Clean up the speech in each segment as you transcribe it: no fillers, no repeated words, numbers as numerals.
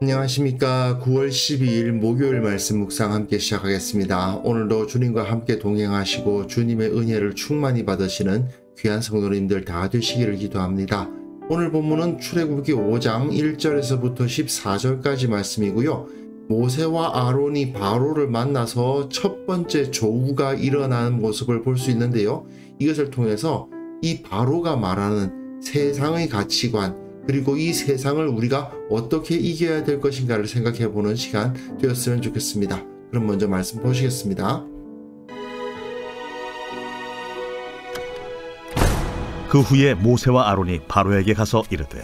안녕하십니까. 9월 12일 목요일 말씀 묵상 함께 시작하겠습니다. 오늘도 주님과 함께 동행하시고 주님의 은혜를 충만히 받으시는 귀한 성도님들 다 되시기를 기도합니다. 오늘 본문은 출애굽기 5장 1절에서부터 14절까지 말씀이고요. 모세와 아론이 바로를 만나서 첫 번째 조우가 일어나는 모습을 볼 수 있는데요. 이것을 통해서 이 바로가 말하는 세상의 가치관, 그리고 이 세상을 우리가 어떻게 이겨야 될 것인가를 생각해보는 시간 되었으면 좋겠습니다. 그럼 먼저 말씀 보시겠습니다. 그 후에 모세와 아론이 바로에게 가서 이르되,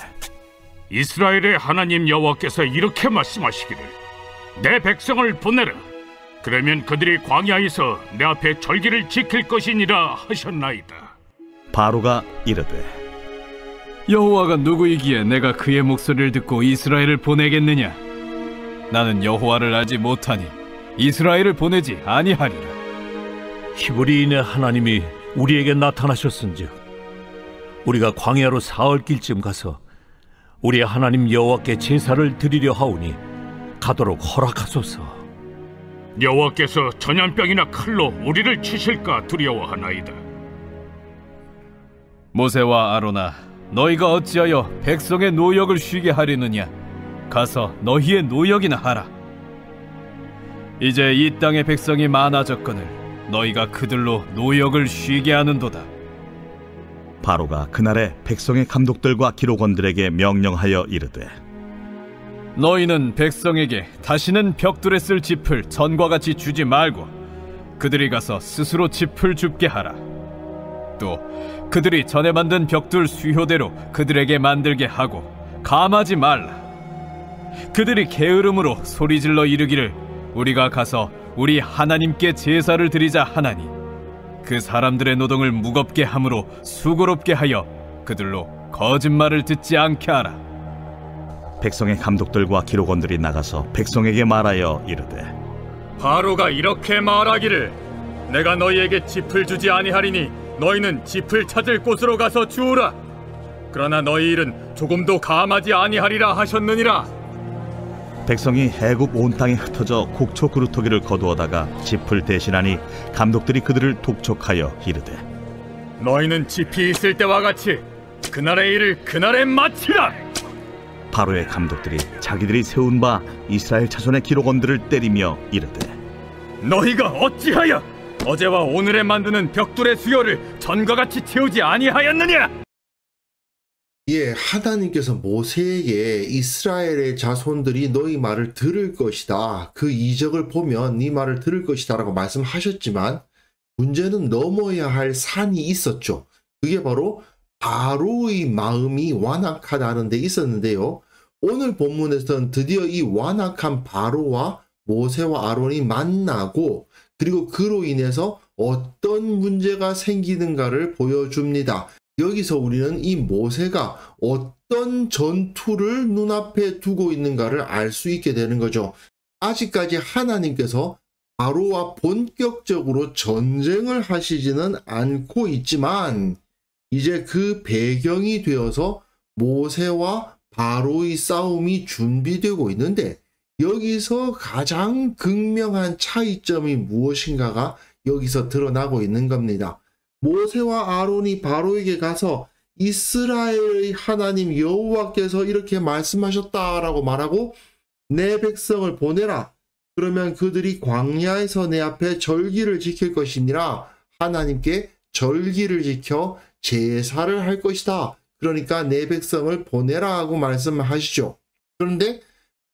이스라엘의 하나님 여호와께서 이렇게 말씀하시기를 내 백성을 보내라. 그러면 그들이 광야에서 내 앞에 절기를 지킬 것이니라 하셨나이다. 바로가 이르되, 여호와가 누구이기에 내가 그의 목소리를 듣고 이스라엘을 보내겠느냐? 나는 여호와를 알지 못하니 이스라엘을 보내지 아니하리라. 히브리인의 하나님이 우리에게 나타나셨은즉 우리가 광야로 사흘 길쯤 가서 우리의 하나님 여호와께 제사를 드리려 하오니 가도록 허락하소서. 여호와께서 전염병이나 칼로 우리를 치실까 두려워하나이다. 모세와 아론아, 너희가 어찌하여 백성의 노역을 쉬게 하려느냐? 가서 너희의 노역이나 하라. 이제 이 땅의 백성이 많아졌거늘 너희가 그들로 노역을 쉬게 하는도다. 바로가 그날에 백성의 감독들과 기록원들에게 명령하여 이르되, 너희는 백성에게 다시는 벽돌에 쓸 짚을 전과 같이 주지 말고 그들이 가서 스스로 짚을 줍게 하라. 또 그들이 전에 만든 벽돌 수효대로 그들에게 만들게 하고 감하지 말라. 그들이 게으름으로 소리질러 이르기를 우리가 가서 우리 하나님께 제사를 드리자 하나니 그 사람들의 노동을 무겁게 함으로 수고롭게 하여 그들로 거짓말을 듣지 않게 하라. 백성의 감독들과 기록원들이 나가서 백성에게 말하여 이르되, 바로가 이렇게 말하기를 내가 너희에게 짚을 주지 아니하리니 너희는 짚을 찾을 곳으로 가서 주우라. 그러나 너희 일은 조금도 감하지 아니하리라 하셨느니라. 백성이 애굽 온 땅에 흩어져 곡초 그루터기를 거두어다가 짚을 대신하니 감독들이 그들을 독촉하여 이르되, 너희는 짚이 있을 때와 같이 그날의 일을 그날에 마치라. 바로의 감독들이 자기들이 세운 바 이스라엘 자손의 기록원들을 때리며 이르되, 너희가 어찌하여 어제와 오늘에 만드는 벽돌의 수요를 전과 같이 채우지 아니하였느냐? 하나님께서 모세에게 이스라엘의 자손들이 너희 말을 들을 것이다, 그 이적을 보면 네 말을 들을 것이다 라고 말씀하셨지만 문제는 넘어야 할 산이 있었죠. 그게 바로 바로의 마음이 완악하다는 데 있었는데요. 오늘 본문에서는 드디어 이 완악한 바로와 모세와 아론이 만나고 그리고 그로 인해서 어떤 문제가 생기는가를 보여줍니다. 여기서 우리는 이 모세가 어떤 전투를 눈앞에 두고 있는가를 알 수 있게 되는 거죠. 아직까지 하나님께서 바로와 본격적으로 전쟁을 하시지는 않고 있지만 이제 그 배경이 되어서 모세와 바로의 싸움이 준비되고 있는데 여기서 가장 극명한 차이점이 무엇인가가 여기서 드러나고 있는 겁니다. 모세와 아론이 바로에게 가서 이스라엘의 하나님 여호와께서 이렇게 말씀하셨다라고 말하고 내 백성을 보내라. 그러면 그들이 광야에서 내 앞에 절기를 지킬 것이니라. 하나님께 절기를 지켜 제사를 할 것이다. 그러니까 내 백성을 보내라 하고 말씀하시죠. 그런데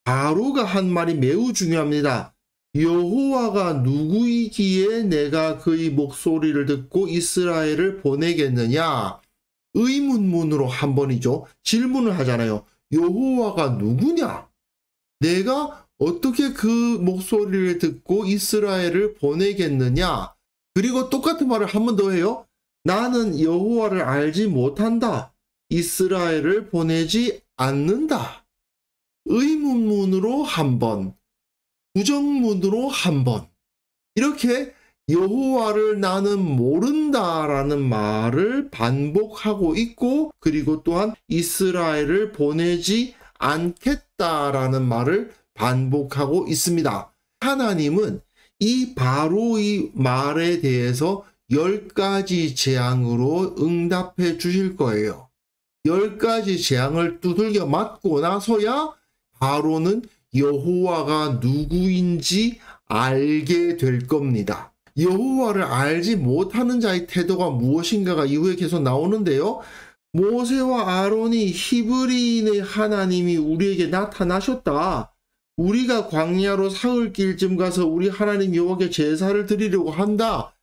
바로가 한 말이 매우 중요합니다. 여호와가 누구이기에 내가 그의 목소리를 듣고 이스라엘을 보내겠느냐? 의문문으로 한 번이죠. 질문을 하잖아요. 여호와가 누구냐? 내가 어떻게 그 목소리를 듣고 이스라엘을 보내겠느냐? 그리고 똑같은 말을 한 번 더 해요. 나는 여호와를 알지 못한다. 이스라엘을 보내지 않는다. 의문문으로 한 번, 부정문으로 한 번, 이렇게 여호와를 나는 모른다라는 말을 반복하고 있고, 그리고 또한 이스라엘을 보내지 않겠다라는 말을 반복하고 있습니다. 하나님은 이 바로의 말에 대해서 10가지 재앙으로 응답해 주실 거예요. 10가지 재앙을 두들겨 맞고 나서야 바로는 여호와가 누구인지 알게 될 겁니다. 여호와를 알지 못하는 자의 태도가 무엇인가가 이후에 계속 나오는데요. 모세와 아론이 히브리인의 하나님이 우리에게 나타나셨다. 우리가 광야로 사흘 길쯤 가서 우리 하나님 여호와께 제사를 드리려고 한다.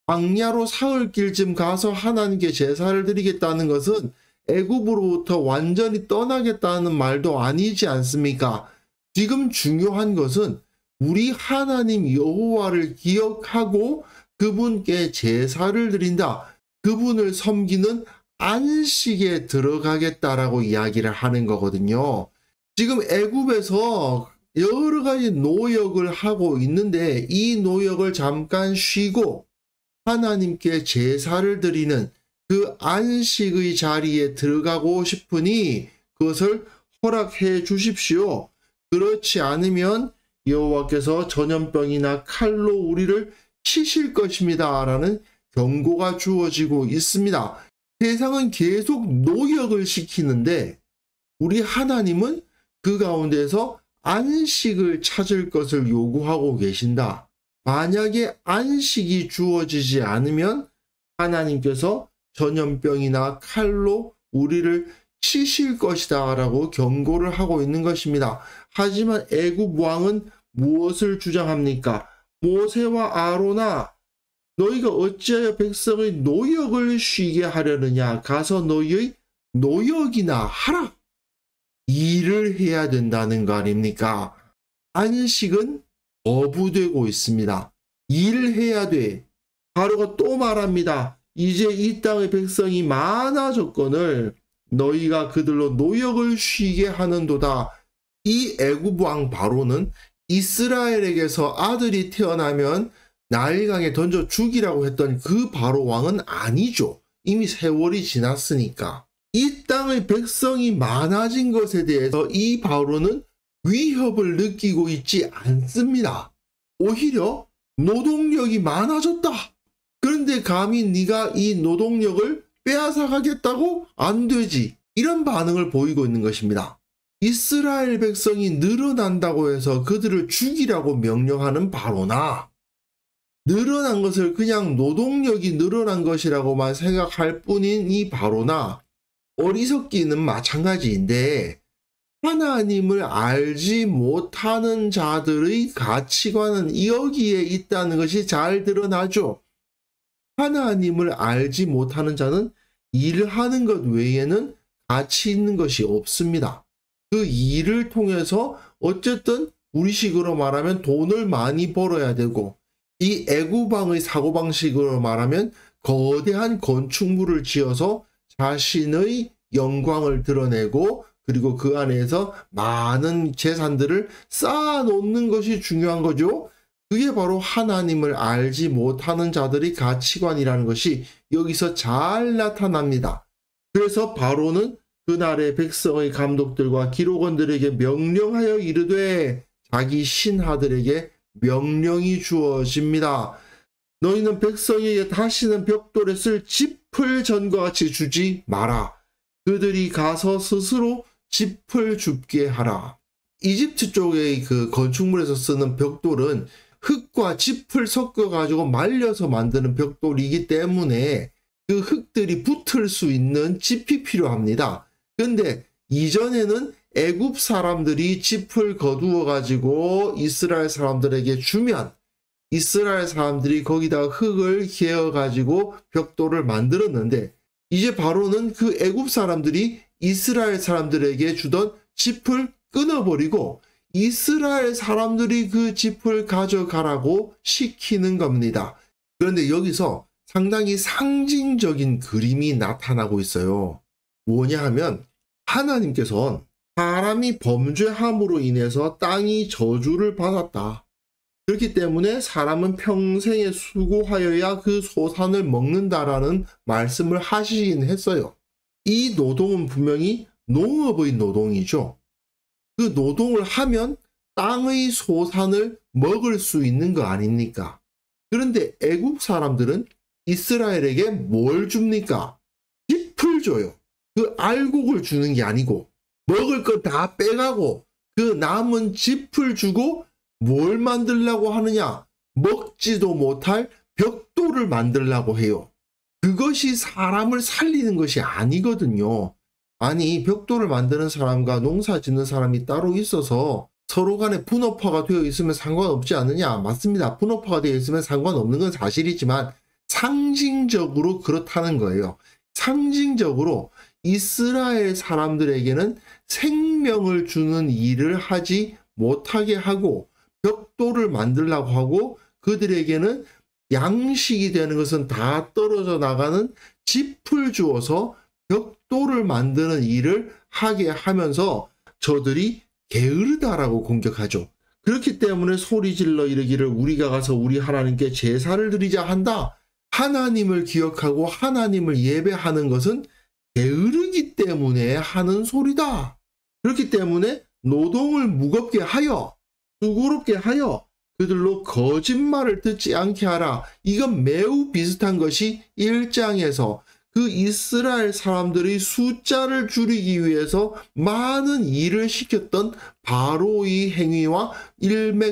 광야로 사흘 길쯤 가서 하나님께 제사를 드리겠다는 것은 애굽으로부터 완전히 떠나겠다는 말도 아니지 않습니까? 지금 중요한 것은 우리 하나님 여호와를 기억하고 그분께 제사를 드린다. 그분을 섬기는 안식에 들어가겠다라고 이야기를 하는 거거든요. 지금 애굽에서 여러 가지 노역을 하고 있는데 이 노역을 잠깐 쉬고 하나님께 제사를 드리는 그 안식의 자리에 들어가고 싶으니 그것을 허락해 주십시오. 그렇지 않으면 여호와께서 전염병이나 칼로 우리를 치실 것입니다. 라는 경고가 주어지고 있습니다. 세상은 계속 노역을 시키는데 우리 하나님은 그 가운데서 안식을 찾을 것을 요구하고 계신다. 만약에 안식이 주어지지 않으면 하나님께서 전염병이나 칼로 우리를 치실 것이다 라고 경고를 하고 있는 것입니다. 하지만 애굽 왕은 무엇을 주장합니까? 모세와 아론아, 너희가 어찌하여 백성의 노역을 쉬게 하려느냐? 가서 너희의 노역이나 하라. 일을 해야 된다는 거 아닙니까? 안식은 거부되고 있습니다. 일해야 돼. 바로가 또 말합니다. 이제 이 땅의 백성이 많아졌거늘 너희가 그들로 노역을 쉬게 하는도다. 이 애굽 왕 바로는 이스라엘에게서 아들이 태어나면 나일강에 던져 죽이라고 했던 그 바로 왕은 아니죠. 이미 세월이 지났으니까. 이 땅의 백성이 많아진 것에 대해서 이 바로는 위협을 느끼고 있지 않습니다. 오히려 노동력이 많아졌다. 그런데 감히 네가 이 노동력을 빼앗아 가겠다고? 안 되지. 이런 반응을 보이고 있는 것입니다. 이스라엘 백성이 늘어난다고 해서 그들을 죽이라고 명령하는 바로나 늘어난 것을 그냥 노동력이 늘어난 것이라고만 생각할 뿐인 이 바로나 어리석기는 마찬가지인데 하나님을 알지 못하는 자들의 가치관은 여기에 있다는 것이 잘 드러나죠. 하나님을 알지 못하는 자는 일하는 것 외에는 가치 있는 것이 없습니다. 그 일을 통해서 어쨌든 우리식으로 말하면 돈을 많이 벌어야 되고 이 애굽왕의 사고방식으로 말하면 거대한 건축물을 지어서 자신의 영광을 드러내고 그리고 그 안에서 많은 재산들을 쌓아놓는 것이 중요한 거죠. 그게 바로 하나님을 알지 못하는 자들의 가치관이라는 것이 여기서 잘 나타납니다. 그래서 바로는 그날의 백성의 감독들과 기록원들에게 명령하여 이르되 자기 신하들에게 명령이 주어집니다. 너희는 백성에게 다시는 벽돌에 쓸 짚을 전과 같이 주지 마라. 그들이 가서 스스로 짚을 줍게 하라. 이집트 쪽의 그 건축물에서 쓰는 벽돌은 흙과 짚을 섞어가지고 말려서 만드는 벽돌이기 때문에 그 흙들이 붙을 수 있는 짚이 필요합니다. 그런데 이전에는 애굽 사람들이 짚을 거두어 가지고 이스라엘 사람들에게 주면 이스라엘 사람들이 거기다 흙을 개어 가지고 벽돌을 만들었는데 이제 바로는 그 애굽 사람들이 이스라엘 사람들에게 주던 짚을 끊어버리고 이스라엘 사람들이 그 짚을 가져가라고 시키는 겁니다. 그런데 여기서 상당히 상징적인 그림이 나타나고 있어요. 뭐냐 하면 하나님께서는 사람이 범죄함으로 인해서 땅이 저주를 받았다. 그렇기 때문에 사람은 평생에 수고하여야 그 소산을 먹는다라는 말씀을 하시긴 했어요. 이 노동은 분명히 농업의 노동이죠. 그 노동을 하면 땅의 소산을 먹을 수 있는 거 아닙니까? 그런데 애굽 사람들은 이스라엘에게 뭘 줍니까? 짚을 줘요. 그 알곡을 주는 게 아니고 먹을 거 다 빼가고 그 남은 짚을 주고 뭘 만들려고 하느냐? 먹지도 못할 벽돌을 만들려고 해요. 그것이 사람을 살리는 것이 아니거든요. 아니, 벽돌을 만드는 사람과 농사 짓는 사람이 따로 있어서 서로 간에 분업화가 되어 있으면 상관없지 않느냐? 맞습니다. 분업화가 되어 있으면 상관없는 건 사실이지만 상징적으로 그렇다는 거예요. 상징적으로 이스라엘 사람들에게는 생명을 주는 일을 하지 못하게 하고 벽돌을 만들려고 하고 그들에게는 양식이 되는 것은 다 떨어져 나가는 짚을 주어서 벽돌을 만드는 일을 하게 하면서 저들이 게으르다라고 공격하죠. 그렇기 때문에 소리질러 이르기를 우리가 가서 우리 하나님께 제사를 드리자 한다. 하나님을 기억하고 하나님을 예배하는 것은 게으르기 때문에 하는 소리다. 그렇기 때문에 노동을 무겁게 하여 수고롭게 하여 그들로 거짓말을 듣지 않게 하라. 이건 매우 비슷한 것이 1장에서 그 이스라엘 사람들의 숫자를 줄이기 위해서 많은 일을 시켰던 바로의 행위와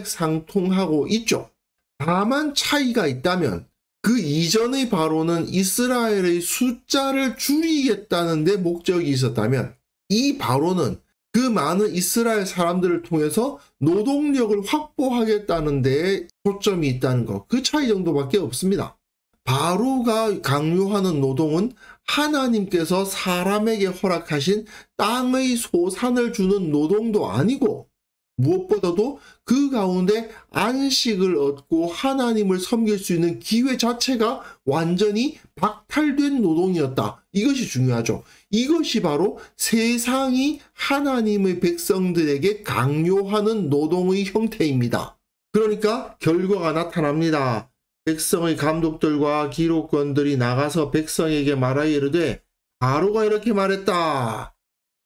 일맥상통하고 있죠. 다만 차이가 있다면 그 이전의 바로는 이스라엘의 숫자를 줄이겠다는 데 목적이 있었다면 이 바로는 그 많은 이스라엘 사람들을 통해서 노동력을 확보하겠다는 데에 초점이 있다는 것. 그 차이 정도밖에 없습니다. 바로가 강요하는 노동은 하나님께서 사람에게 허락하신 땅의 소산을 주는 노동도 아니고 무엇보다도 그 가운데 안식을 얻고 하나님을 섬길 수 있는 기회 자체가 완전히 박탈된 노동이었다. 이것이 중요하죠. 이것이 바로 세상이 하나님의 백성들에게 강요하는 노동의 형태입니다. 그러니까 결과가 나타납니다. 백성의 감독들과 기록관들이 나가서 백성에게 말하여 이르되 바로가 이렇게 말했다.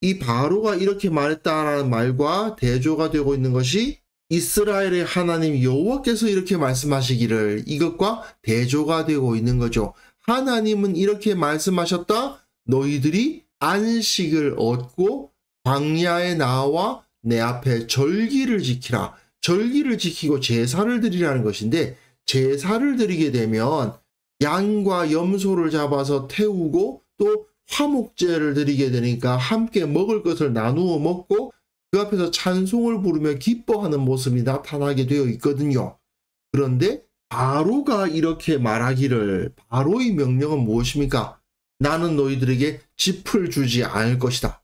이 바로가 이렇게 말했다라는 말과 대조가 되고 있는 것이 이스라엘의 하나님 여호와께서 이렇게 말씀하시기를 이것과 대조가 되고 있는 거죠. 하나님은 이렇게 말씀하셨다. 너희들이 안식을 얻고 광야에 나와 내 앞에 절기를 지키라. 절기를 지키고 제사를 드리라는 것인데 제사를 드리게 되면 양과 염소를 잡아서 태우고 또 화목제를 드리게 되니까 함께 먹을 것을 나누어 먹고 그 앞에서 찬송을 부르며 기뻐하는 모습이 나타나게 되어 있거든요. 그런데 바로가 이렇게 말하기를 바로의 명령은 무엇입니까? 나는 너희들에게 짚을 주지 않을 것이다.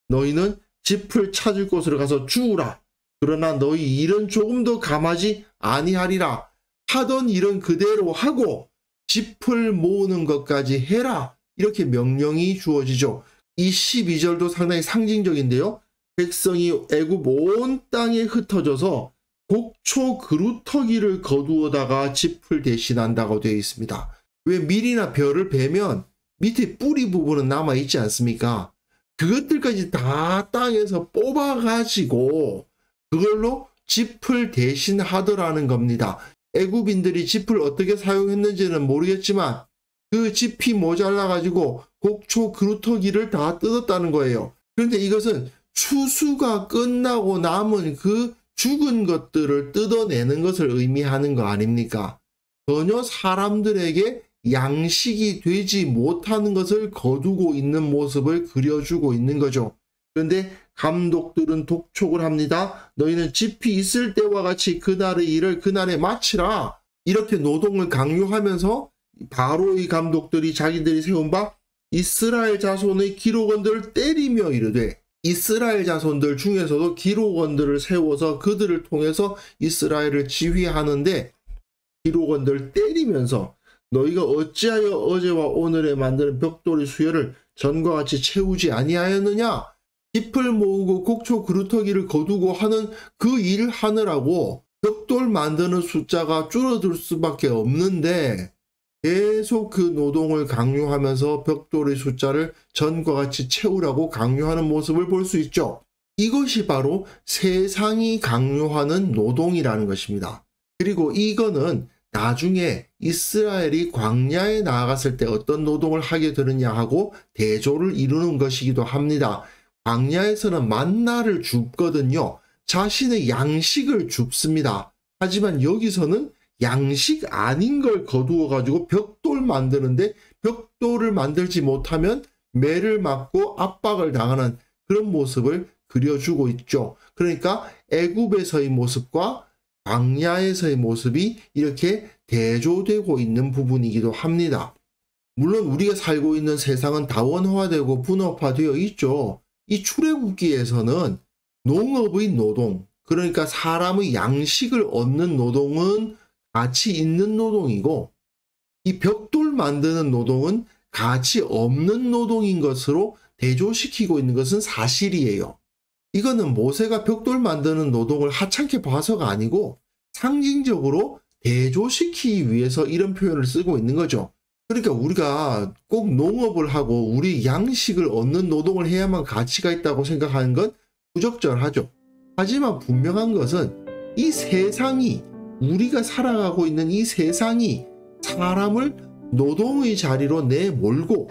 너희는 짚을 찾을 곳으로 가서 주우라. 그러나 너희 일은 조금도 감하지 아니하리라. 하던 일은 그대로 하고 짚을 모으는 것까지 해라. 이렇게 명령이 주어지죠. 이 12절도 상당히 상징적인데요. 백성이 애굽 온 땅에 흩어져서 곡초 그루터기를 거두어다가 짚을 대신한다고 되어 있습니다. 왜 밀이나 벼를 베면 밑에 뿌리 부분은 남아있지 않습니까? 그것들까지 다 땅에서 뽑아가지고 그걸로 짚을 대신하더라는 겁니다. 애굽인들이 짚을 어떻게 사용했는지는 모르겠지만 그 짚이 모자라가지고 곡초 그루터기를 다 뜯었다는 거예요. 그런데 이것은 추수가 끝나고 남은 그 죽은 것들을 뜯어내는 것을 의미하는 거 아닙니까? 전혀 사람들에게 양식이 되지 못하는 것을 거두고 있는 모습을 그려주고 있는 거죠. 그런데 감독들은 독촉을 합니다. 너희는 짚이 있을 때와 같이 그날의 일을 그날에 마치라. 이렇게 노동을 강요하면서 바로의 감독들이 자기들이 세운 바 이스라엘 자손의 기록원들을 때리며 이르되 이스라엘 자손들 중에서도 기록원들을 세워서 그들을 통해서 이스라엘을 지휘하는데 기록원들을 때리면서 너희가 어찌하여 어제와 오늘에 만드는 벽돌의 수여를 전과 같이 채우지 아니하였느냐? 짚을 모으고 곡초 그루터기를 거두고 하는 그 일 하느라고 벽돌 만드는 숫자가 줄어들 수밖에 없는데 계속 그 노동을 강요하면서 벽돌의 숫자를 전과 같이 채우라고 강요하는 모습을 볼 수 있죠. 이것이 바로 세상이 강요하는 노동이라는 것입니다. 그리고 이거는 나중에 이스라엘이 광야에 나아갔을 때 어떤 노동을 하게 되느냐 하고 대조를 이루는 것이기도 합니다. 광야에서는 만나를 줍거든요. 자신의 양식을 줍습니다. 하지만 여기서는 양식 아닌 걸 거두어 가지고 벽돌 만드는데 벽돌을 만들지 못하면 매를 맞고 압박을 당하는 그런 모습을 그려주고 있죠. 그러니까 애굽에서의 모습과 광야에서의 모습이 이렇게 대조되고 있는 부분이기도 합니다. 물론 우리가 살고 있는 세상은 다원화되고 분업화되어 있죠. 이 출애굽기에서는 농업의 노동, 그러니까 사람의 양식을 얻는 노동은 가치 있는 노동이고 이 벽돌 만드는 노동은 가치 없는 노동인 것으로 대조시키고 있는 것은 사실이에요. 이거는 모세가 벽돌 만드는 노동을 하찮게 봐서가 아니고 상징적으로 대조시키기 위해서 이런 표현을 쓰고 있는 거죠. 그러니까 우리가 꼭 농업을 하고 우리 양식을 얻는 노동을 해야만 가치가 있다고 생각하는 건 부적절하죠. 하지만 분명한 것은 이 세상이, 우리가 살아가고 있는 이 세상이 사람을 노동의 자리로 내몰고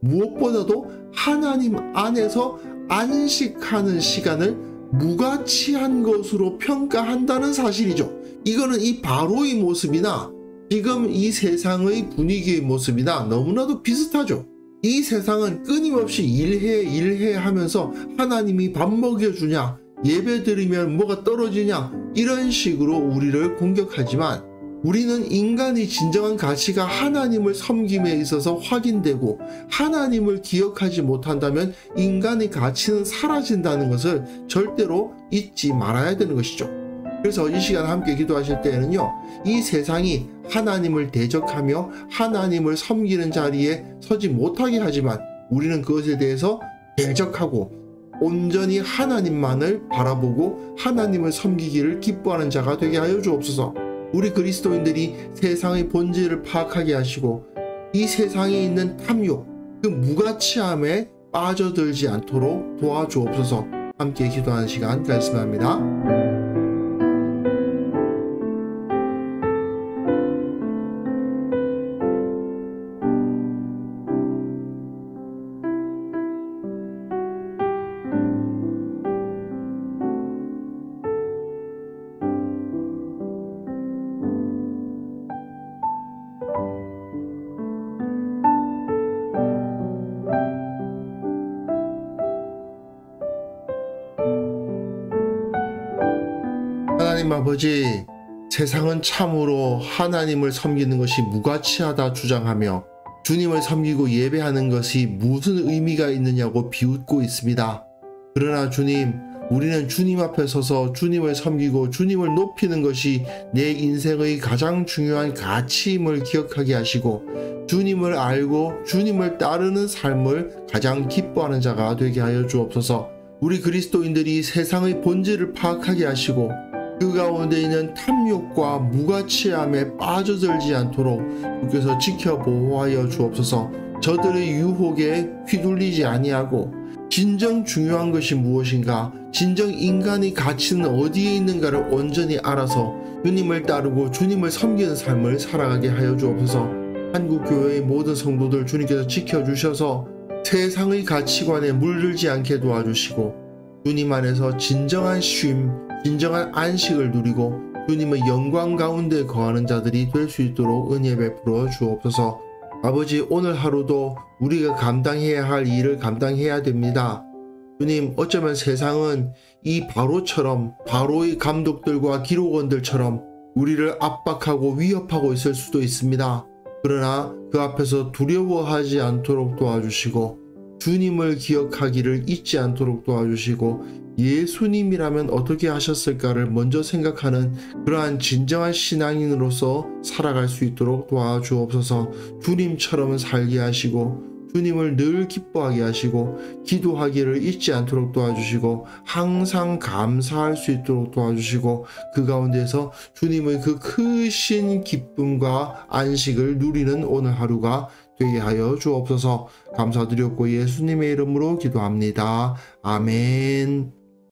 무엇보다도 하나님 안에서 안식하는 시간을 무가치한 것으로 평가한다는 사실이죠. 이거는 이 바로의 모습이나 지금 이 세상의 분위기의 모습이나 너무나도 비슷하죠. 이 세상은 끊임없이 일해 하면서 하나님이 밥 먹여주냐, 예배 드리면 뭐가 떨어지냐, 이런 식으로 우리를 공격하지만 우리는 인간의 진정한 가치가 하나님을 섬김에 있어서 확인되고 하나님을 기억하지 못한다면 인간의 가치는 사라진다는 것을 절대로 잊지 말아야 되는 것이죠. 그래서 이 시간 함께 기도하실 때에는요, 이 세상이 하나님을 대적하며 하나님을 섬기는 자리에 서지 못하게 하지만 우리는 그것에 대해서 대적하고 온전히 하나님만을 바라보고 하나님을 섬기기를 기뻐하는 자가 되게 하여 주옵소서. 우리 그리스도인들이 세상의 본질을 파악하게 하시고 이 세상에 있는 탐욕, 그 무가치함에 빠져들지 않도록 도와주옵소서. 함께 기도하는 시간 가졌습니다. 하나님 아버지, 세상은 참으로 하나님을 섬기는 것이 무가치하다 주장하며 주님을 섬기고 예배하는 것이 무슨 의미가 있느냐고 비웃고 있습니다. 그러나 주님, 우리는 주님 앞에 서서 주님을 섬기고 주님을 높이는 것이 내 인생의 가장 중요한 가치임을 기억하게 하시고 주님을 알고 주님을 따르는 삶을 가장 기뻐하는 자가 되게 하여 주옵소서. 우리 그리스도인들이 세상의 본질을 파악하게 하시고 그 가운데 있는 탐욕과 무가치함에 빠져들지 않도록 주께서 지켜 보호하여 주옵소서. 저들의 유혹에 휘둘리지 아니하고 진정 중요한 것이 무엇인가, 진정 인간의 가치는 어디에 있는가를 온전히 알아서 주님을 따르고 주님을 섬기는 삶을 살아가게 하여 주옵소서. 한국교회의 모든 성도들 주님께서 지켜주셔서 세상의 가치관에 물들지 않게 도와주시고 주님 안에서 진정한 쉼, 진정한 안식을 누리고 주님의 영광 가운데 거하는 자들이 될 수 있도록 은혜 베풀어 주옵소서. 아버지, 오늘 하루도 우리가 감당해야 할 일을 감당해야 됩니다. 주님, 어쩌면 세상은 이 바로처럼, 바로의 감독들과 기록원들처럼 우리를 압박하고 위협하고 있을 수도 있습니다. 그러나 그 앞에서 두려워하지 않도록 도와주시고 주님을 기억하기를 잊지 않도록 도와주시고 예수님이라면 어떻게 하셨을까를 먼저 생각하는 그러한 진정한 신앙인으로서 살아갈 수 있도록 도와주옵소서. 주님처럼 살게 하시고 주님을 늘 기뻐하게 하시고 기도하기를 잊지 않도록 도와주시고 항상 감사할 수 있도록 도와주시고 그 가운데서 주님의 그 크신 기쁨과 안식을 누리는 오늘 하루가 되게 하여 주옵소서. 감사드렸고 예수님의 이름으로 기도합니다. 아멘.